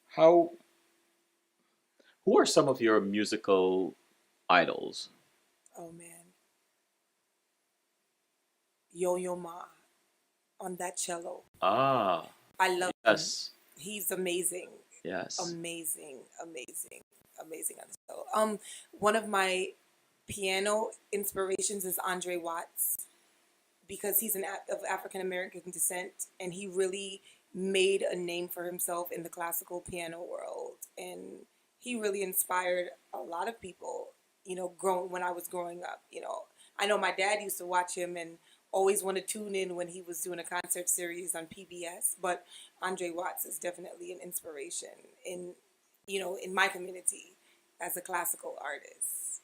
How? Who are some of your musical idols? Oh man, Yo Yo Ma on that cello. Ah, I love him. yes, He's amazing, yes. amazing, amazing, amazing on the cello. One of my piano inspirations is Andre Watts because he's of African American descent, and he really made a name for himself in the classical piano world, and he really inspired a lot of people. Growing when I was growing up, I know my dad used to watch him and always want to tune in when he was doing a concert series on PBS. But Andre Watts is definitely an inspiration in my community as a classical artist.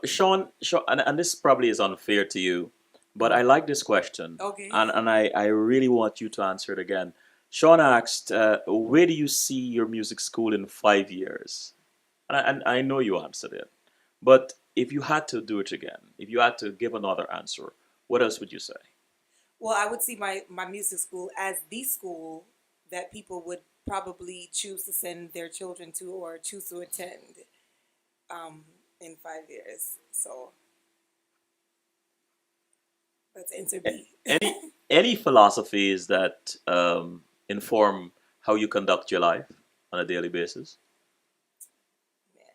Sean, and this probably is unfair to you, but I like this question, Okay. and I really want you to answer it again. Sean asked, "Where do you see your music school in 5 years?" And I know you answered it, but if you had to do it again, if you had to give another answer, what else would you say? Well, I would see my music school as the school that people would probably choose to send their children to or choose to attend um, in 5 years. So that's answer A- B. Any any philosophies that inform how you conduct your life on a daily basis? Man,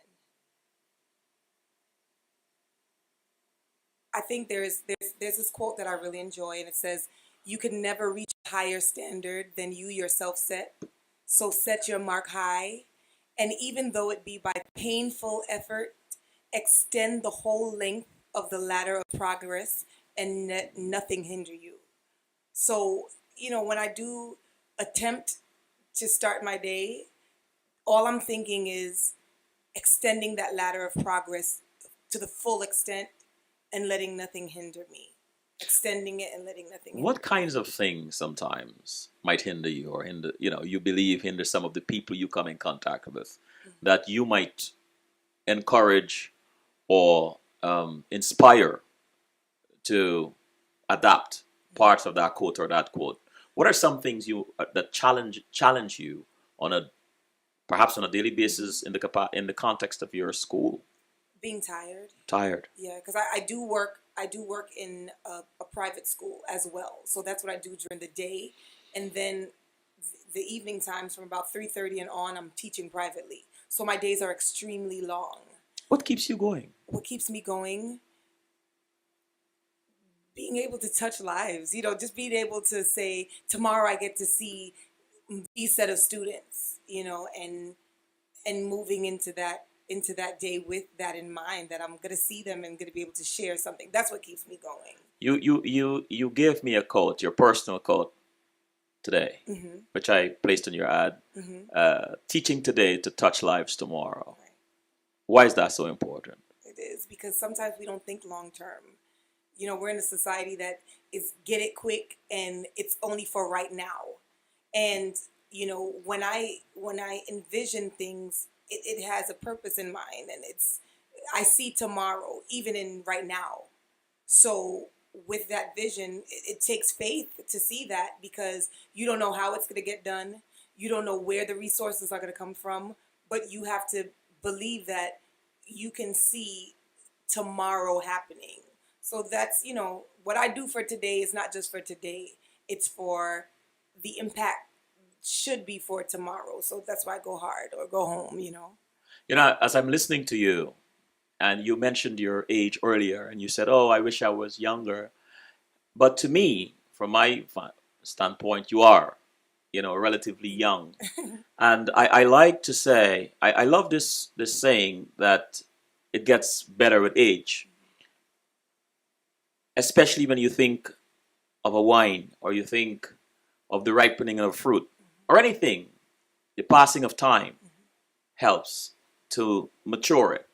I think there's this quote that I really enjoy, and it says, "You can never reach a higher standard than you yourself set. So set your mark high, and even though it be by painful effort, extend the whole length of the ladder of progress, and let nothing hinder you." So when I do attempt to start my day, all I'm thinking is extending that ladder of progress to the full extent and letting nothing hinder me. Extending it and letting nothing hinder What me. kinds of things sometimes might hinder you, or you believe hinder some of the people you come in contact with, that you might encourage or inspire to adapt parts of that quote or that quote? What are some things that challenge you on a perhaps on a daily basis in in the context of your school? Being tired. Tired. Yeah, because I do work. I do work in a private school as well, so that's what I do during the day, and then the evening times from about 3:30 and on, I'm teaching privately. So my days are extremely long. What keeps you going? What keeps me going? Being able to touch lives. Just being able to say tomorrow I get to see these set of students. And moving into that day with that in mind, that I'm gonna see them and gonna be able to share something. That's what keeps me going. You gave me a quote, your personal quote today, Hmm. which I placed in your ad. Hmm. Teaching today to touch lives tomorrow. Right. Why is that so important? It is because sometimes we don't think long term. We're in a society that is get it quick and it's only for right now. And when I envision things, it has a purpose in mind, and I see tomorrow even in right now. So with that vision, it takes faith to see that, because you don't know how it's going to get done. You don't know where the resources are going to come from, but you have to believe that you can see tomorrow happening. So that's, what I do for today is not just for today. It's for the impact should be for tomorrow. So that's why I go hard or go home. As I'm listening to you, and you mentioned your age earlier, and you said, "Oh, I wish I was younger." But to me, from my standpoint, you are, relatively young. And I like to say, I love this saying that it gets better with age. especially when you think of a wine or you think of the ripening of fruit or anything, the passing of time helps to mature it.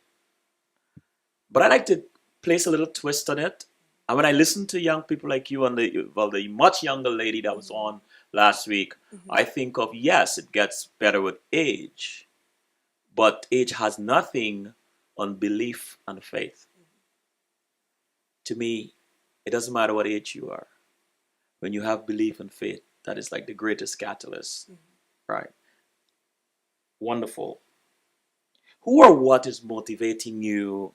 But I like to place a little twist on it. And when I listen to young people like you and the much younger lady that was on last week, I think of yes, it gets better with age, but age has nothing on belief and faith. To me, it doesn't matter what age you are. When you have belief and faith, that is like the greatest catalyst, right? Wonderful. Who or what is motivating you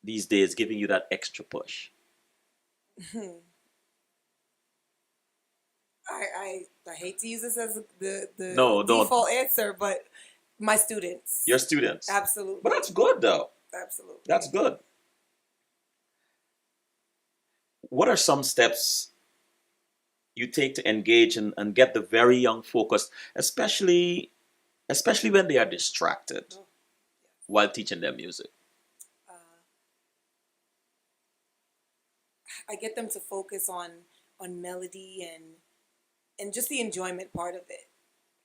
these days, giving you that extra push? I hate to use this as the No, don't. default answer, but my students. Your students. Absolutely. But that's good, though. Absolutely. That's good. What are some steps you take to engage and get the very young focused, especially when they are distracted while teaching them music? I get them to focus on melody and just the enjoyment part of it.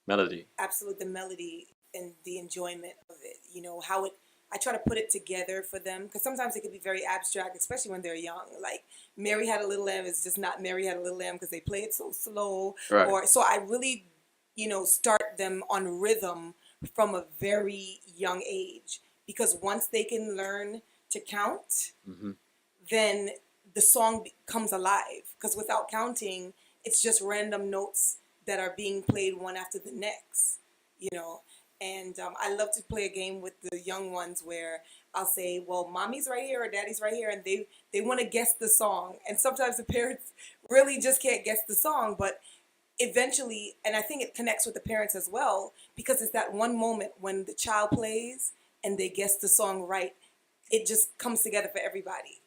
Melody. Absolutely, the melody and the enjoyment of it. You know how it. I try to put it together for them because sometimes it can be very abstract, especially when they're young. Like Mary Had a Little Lamb is just not Mary Had a Little Lamb because they play it so slow. Right. Or so I really, start them on rhythm from a very young age because once they can learn to count, then the song comes alive. Because without counting, it's just random notes that are being played one after the next. And I love to play a game with the young ones where I'll say, well, mommy's right here or daddy's right here, and they want to guess the song. And sometimes the parents really just can't guess the song, but eventually, and I think it connects with the parents as well, because it's that one moment when the child plays and they guess the song right, it just comes together for everybody.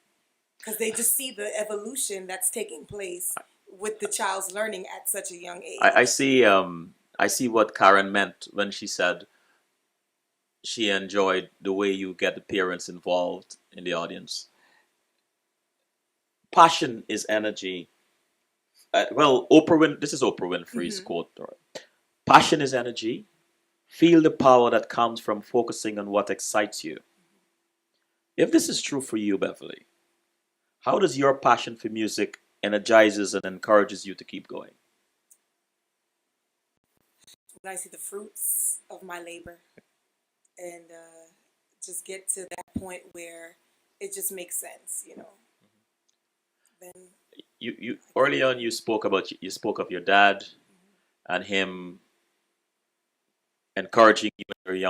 Because they just see the evolution that's taking place with the child's learning at such a young age. I see what Karen meant when she said she enjoyed the way you get the parents involved in the audience. Passion is energy. This is Oprah Winfrey's quote. Passion is energy. Feel the power that comes from focusing on what excites you. If this is true for you, Beverly, how does your passion for music energizes and encourages you to keep going? When I see the fruits of my labor and just get to that point where it just makes sense, then you early on you spoke of your dad and him encouraging you and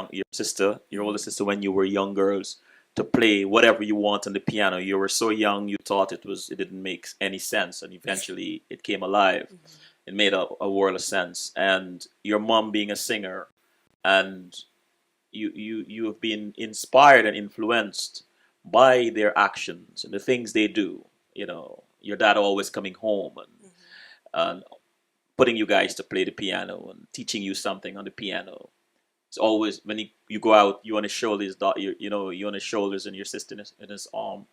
your older sister when you were young girls to play whatever you want on the piano. You were so young you thought it didn't make any sense, and eventually it came alive. It made a world of sense. And your mom being a singer, and you have been inspired and influenced by their actions and the things they do. Your dad always coming home and putting you guys to play the piano and teaching you something on the piano. It's always when you go out, you on his shoulders, you on his shoulders and your sister in his arm.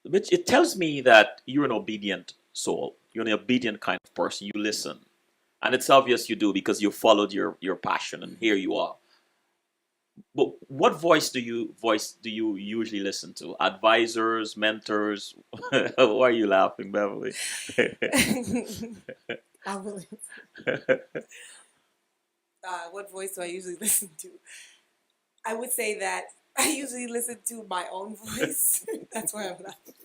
Which it tells me that you're an obedient soul. You're an obedient kind of person. You listen, and it's obvious you do because you followed your passion, and here you are. But what voice do you usually listen to? Advisors, mentors? Why are you laughing, Beverly? I really. What voice do I usually listen to? I would say that I usually listen to my own voice. That's why I'm laughing.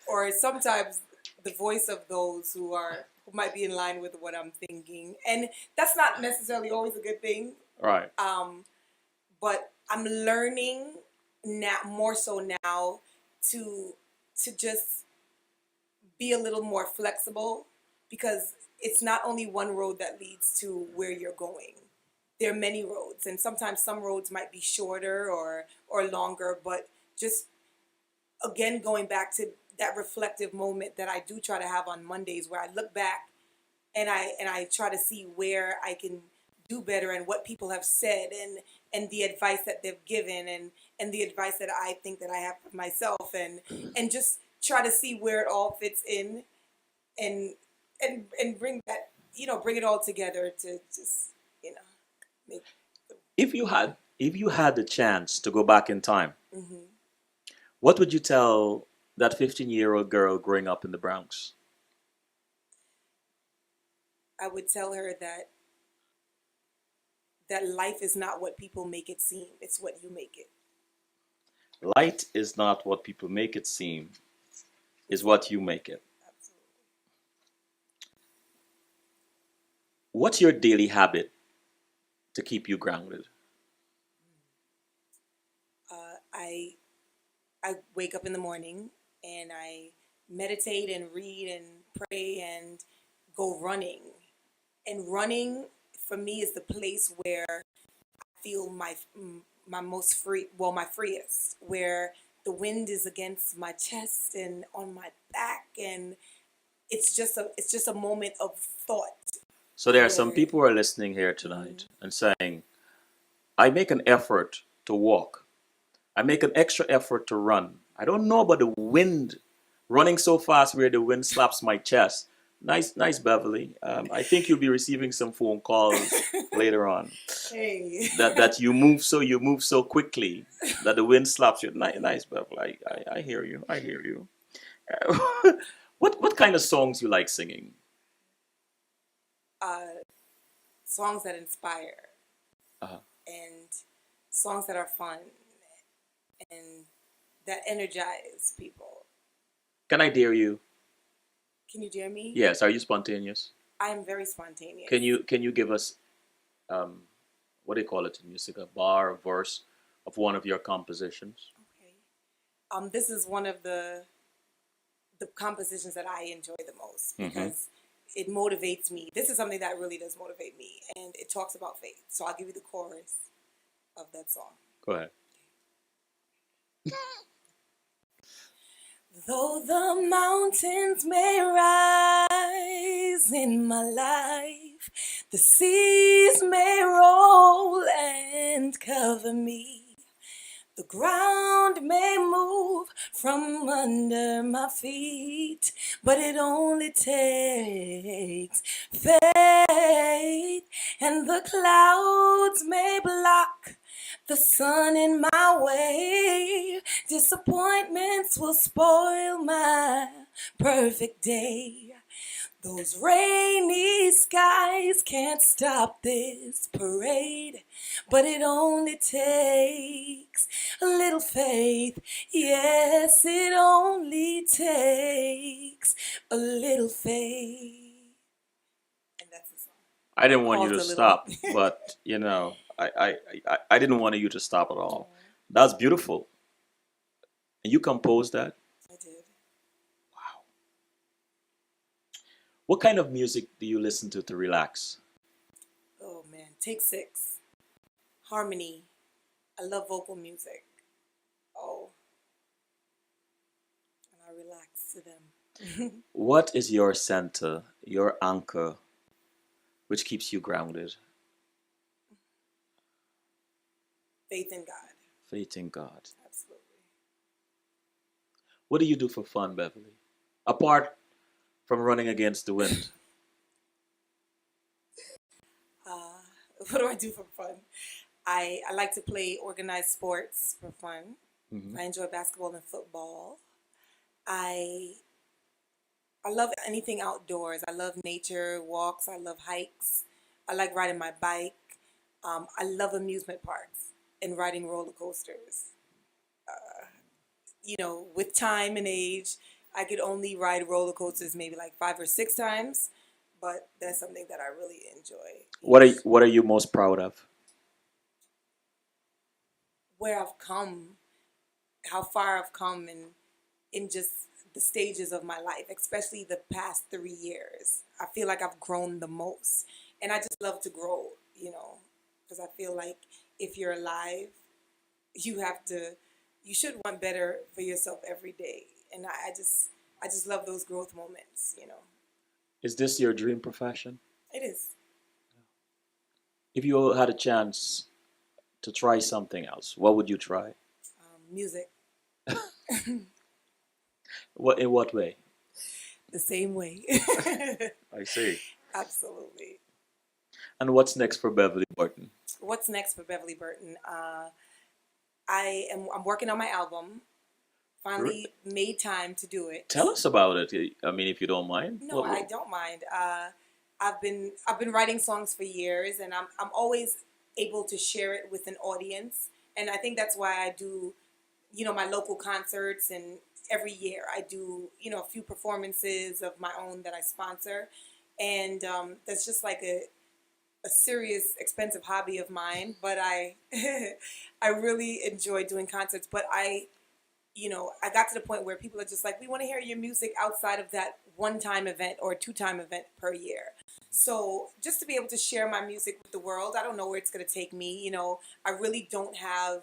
Or sometimes the voice of those who might be in line with what I'm thinking, and that's not necessarily always a good thing. Right. But I'm learning now, more so now, to just be a little more flexible, because it's not only one road that leads to where you're going. There are many roads, and sometimes some roads might be shorter or longer, but just again going back to that reflective moment that I do try to have on Mondays, where I look back and I try to see where I can do better and what people have said and the advice that they've given and the advice that I think that I have for myself and just try to see where it all fits in and bring that, bring it all together to just, make If you had the chance to go back in time, hmm what would you tell that 15-year-old girl growing up in the Bronx? I would tell her that life is not what people make it seem. It's what you make it. Light is not what people make it seem, is what you make it. Absolutely. What's your daily habit to keep you grounded? I wake up in the morning and I meditate and read and pray and go running. And running for me is the place where I feel my most free, well, my freest, where the wind is against my chest and on my back, and it's just a moment of thought. So there are some Where people who are listening here tonight and saying, I make an effort to walk. I make an extra effort to run. I don't know about the wind, running so fast where the wind slaps my chest. Nice, Beverly. I think you'll be receiving some phone calls later on. hey, That you move so quickly that the wind slaps you. Nice, Beverly. I hear you. I hear you. What kind of songs you like singing? uh, songs that inspire Uh-huh. and songs that are fun and that energize people. Can I dare you? Can you dare me? Yes. Are you spontaneous? I am very spontaneous. Can you give us what do you call it in music? A bar, a verse of one of your compositions? Okay. This is one of the compositions that I enjoy the most because it motivates me. This is something that really does motivate me, and it talks about faith. So I'll give you the chorus of that song. Go ahead. Though the mountains may rise in my life, the seas may roll and cover me. The ground may move from under my feet, but it only takes faith. And the clouds may block the sun in my way. Disappointments will spoil my perfect day. Those rainy skies can't stop this parade, but it only takes a little faith. Yes, it only takes a little faith. And that's the song. I didn't want you Paused to a little. stop, but I didn't want you to stop at all. That's beautiful. And you composed that? I did. Wow. What kind of music do you listen to relax? Oh man, Take Six. Harmony. I love vocal music. Oh, and I relax to them. What is your center, your anchor, which keeps you grounded? Faith in God. Faith in God. Absolutely. What do you do for fun, Beverly? Apart from running against the wind. What do I do for fun? I like to play organized sports for fun. Mhm. I enjoy basketball and football. I I love anything outdoors. I love nature, walks. I love hikes. I like riding my bike. I love amusement parks and riding roller coasters. With time and age, I could only ride roller coasters maybe like 5 or 6 times, but that's something that I really enjoy. What are you most proud of? Where I've come, how far I've come, and in just the stages of my life, especially the past 3 years. I feel like I've grown the most, and I just love to grow, because I feel like if you're alive, you have to, you should want better for yourself every day, and I just love those growth moments. Is this your dream profession? It is. If you had a chance to try something else, what would you try? Music. What in what way? The same way. I see. Absolutely. And what's next for Beverly Burton? What's next for Beverly Burton? I'm working on my album. Finally made time to do it. Tell us about it. I mean, if you don't mind. No, I don't mind. I've been writing songs for years, and I'm always able to share it with an audience, and I think that's why I do, my local concerts, and every year I do, a few performances of my own that I sponsor, and that's just like a serious, expensive hobby of mine. But I I really enjoy doing concerts, but I got to the point where people are just like, we want to hear your music outside of that one-time event or two-time event per year. So just to be able to share my music with the world, I don't know where it's going to take me. I really don't have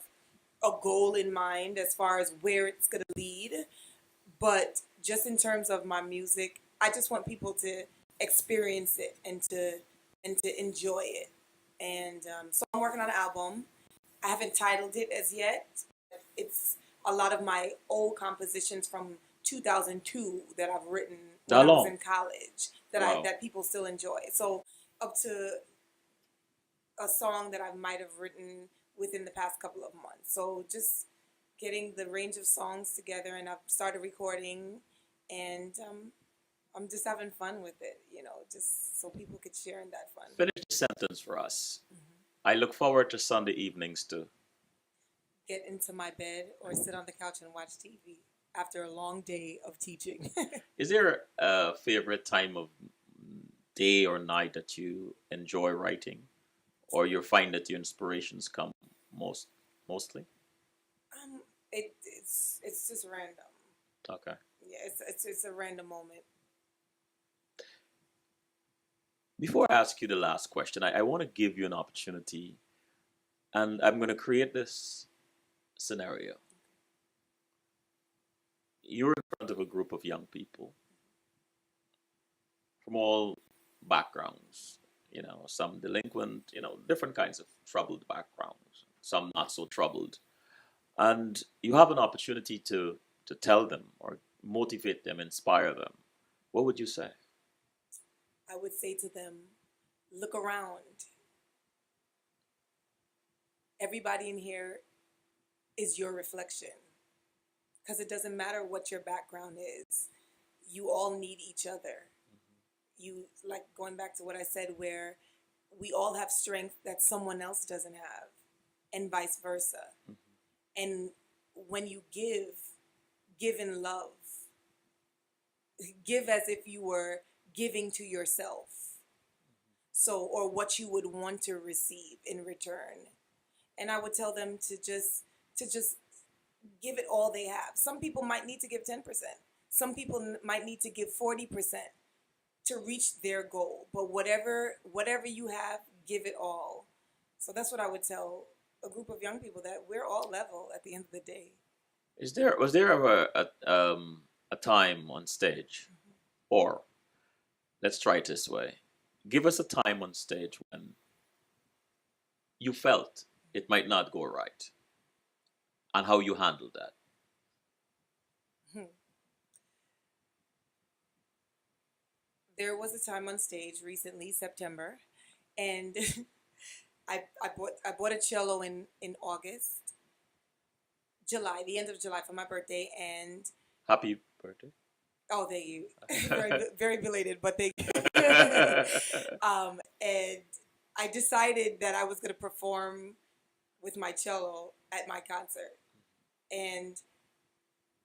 a goal in mind as far as where it's going to lead. But just in terms of my music, I just want people to experience it and to enjoy it. And so I'm working on an album. I haven't titled it as yet. It's a lot of my old compositions from 2002 that I've written when I was in college that people still enjoy. So up to a song that I might have written within the past couple of months. So just getting the range of songs together, and I've started recording, and I'm just having fun with it, just so people could share in that fun. Finish the sentence for us. I look forward to Sunday evenings to get into my bed or sit on the couch and watch TV after a long day of teaching. Is there a favorite time of day or night that you enjoy writing, or you find that your inspirations come mostly? It's just random. Okay. Yeah, it's a random moment. Before I ask you the last question, I want to give you an opportunity, and I'm going to create this scenario. You're in front of a group of young people from all backgrounds, some delinquent, different kinds of troubled backgrounds, some not so troubled. And you have an opportunity to tell them or motivate them, inspire them. What would you say? I would say to them, look around. Everybody in here is your reflection. Because it doesn't matter what your background is. You all need each other. You, like going back to what I said, where we all have strength that someone else doesn't have, and vice versa. And when you give in love. Give as if you were giving to yourself. So, or what you would want to receive in return. And I would tell them to just give it all they have. Some people might need to give 10%. Some people might need to give 40% to reach their goal. But whatever you have, give it all. So that's what I would tell a group of young people, that we're all level at the end of the day. Was there ever a time on stage, or let's try it this way: give us a time on stage when you felt it might not go right, and how you handled that? There was a time on stage recently, September, and I bought a cello in August, July, the end of July for my birthday, and Happy birthday! Oh, thank you. Very belated, but thank you. And I decided that I was going to perform with my cello at my concert, and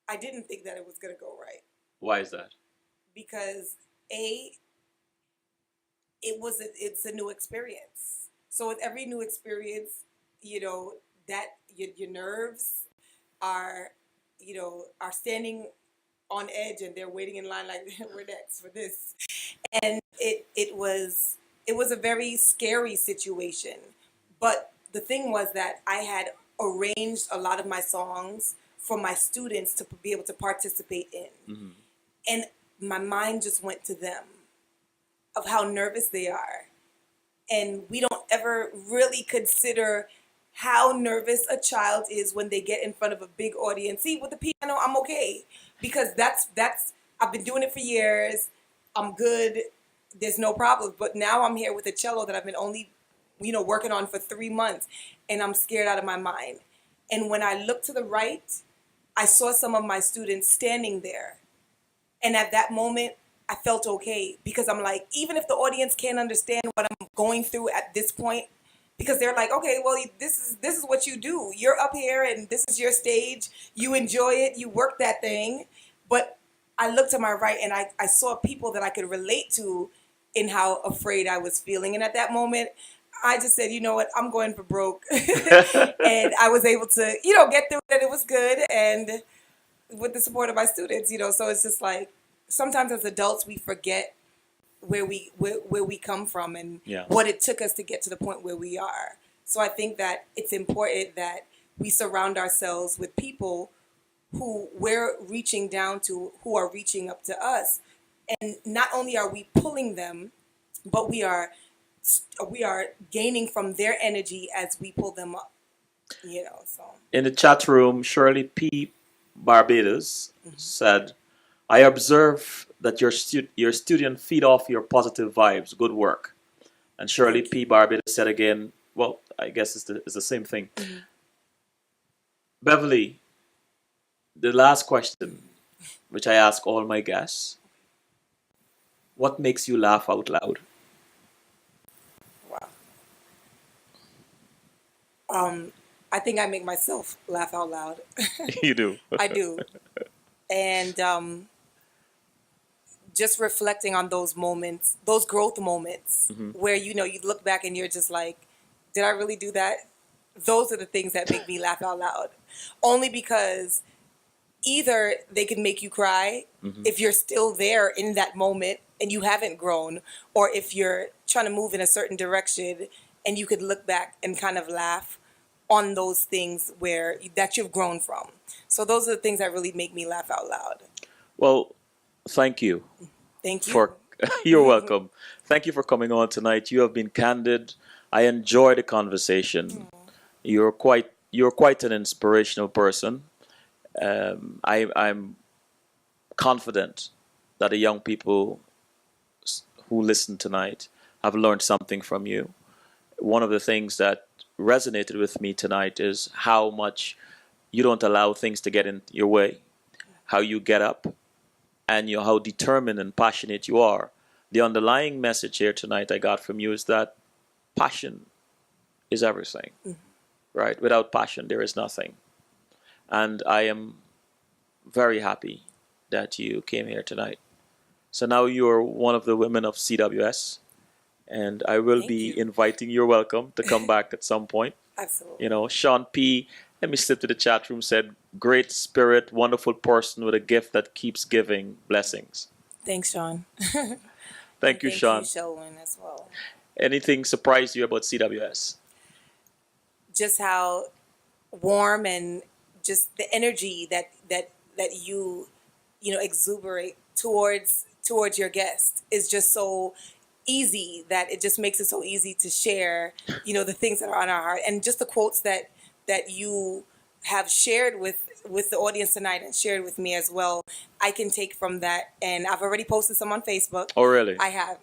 I didn't think that it was going to go right. Why is that? Because it's a new experience. So with every new experience, that your nerves are standing on edge, and they're waiting in line like, we're next for this. And it was a very scary situation. But the thing was that I had arranged a lot of my songs for my students to be able to participate in. And my mind just went to them, of how nervous they are. And we don't ever really consider how nervous a child is when they get in front of a big audience. See, with the piano, I'm okay because that's I've been doing it for years. I'm good. There's no problem. But now I'm here with a cello that I've been only, working on for 3 months, and I'm scared out of my mind. And when I looked to the right, I saw some of my students standing there. And at that moment, I felt okay because I'm like, even if the audience can't understand what I'm going through at this point, because they're like, okay, well, this is what you do. You're up here and this is your stage. You enjoy it. You work that thing. But I looked to my right and I saw people that I could relate to in how afraid I was feeling. And at that moment, I just said, you know what, I'm going for broke. And I was able to, get through it. It was good. And with the support of my students, so it's just like sometimes as adults, we forget where we come from and what it took us to get to the point where we are. So I think that it's important that we surround ourselves with people who we're reaching down to, who are reaching up to us. And not only are we pulling them, but we are gaining from their energy as we pull them up, so. In the chat room, Shirley P. Barbados said, I observe that your student feed off your positive vibes. Good work. And Shirley P. Barbados said again, well, I guess it's the same thing. Beverly, the last question, which I ask all my guests, what makes you laugh out loud? Wow. I think I make myself laugh out loud. You do? I do. And just reflecting on those moments, those growth moments where, you look back and you're just like, did I really do that? Those are the things that make me laugh out loud. Only because either they can make you cry if you're still there in that moment and you haven't grown, or if you're trying to move in a certain direction and you could look back and kind of laugh on those things that you've grown from. So those are the things that really make me laugh out loud. Well, thank you. Thank you. You're welcome. Thank you for coming on tonight. You have been candid. I enjoyed the conversation. You're quite an inspirational person. I'm confident that the young people who listen tonight have learned something from you. One of the things that resonated with me tonight is how much you don't allow things to get in your way, how you get up, and how determined and passionate you are. The underlying message here tonight I got from you is that passion is everything, right? Without passion, there is nothing. And I am very happy that you came here tonight. So now you're one of the women of CWS. And I will be inviting you're welcome to come back at some point. Absolutely. Sean P., let me slip to the chat room, said, great spirit, wonderful person with a gift that keeps giving blessings. Thanks, Sean. Thank you, Sean. Thank you, Shelwyn, as well. Anything surprised you about CWS? Just how warm and just the energy that you exuberate towards your guest is just so easy that it just makes it so easy to share, the things that are on our heart, and just the quotes that you have shared with the audience tonight and shared with me as well. I can take from that, and I've already posted some on Facebook. Oh, really? I have.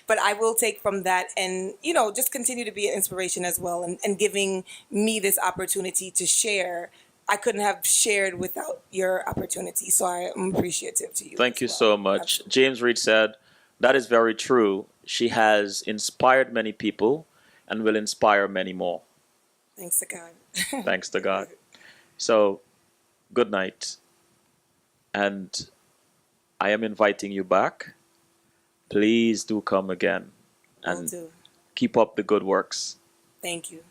But I will take from that and, just continue to be an inspiration as well, and giving me this opportunity to share. I couldn't have shared without your opportunity, so I'm appreciative to you. Thank you so much. Absolutely. James Reed said, that is very true. She has inspired many people and will inspire many more. Thanks to God. Thanks to God. So, good night. And I am inviting you back. Please do come again. And keep up the good works. Thank you.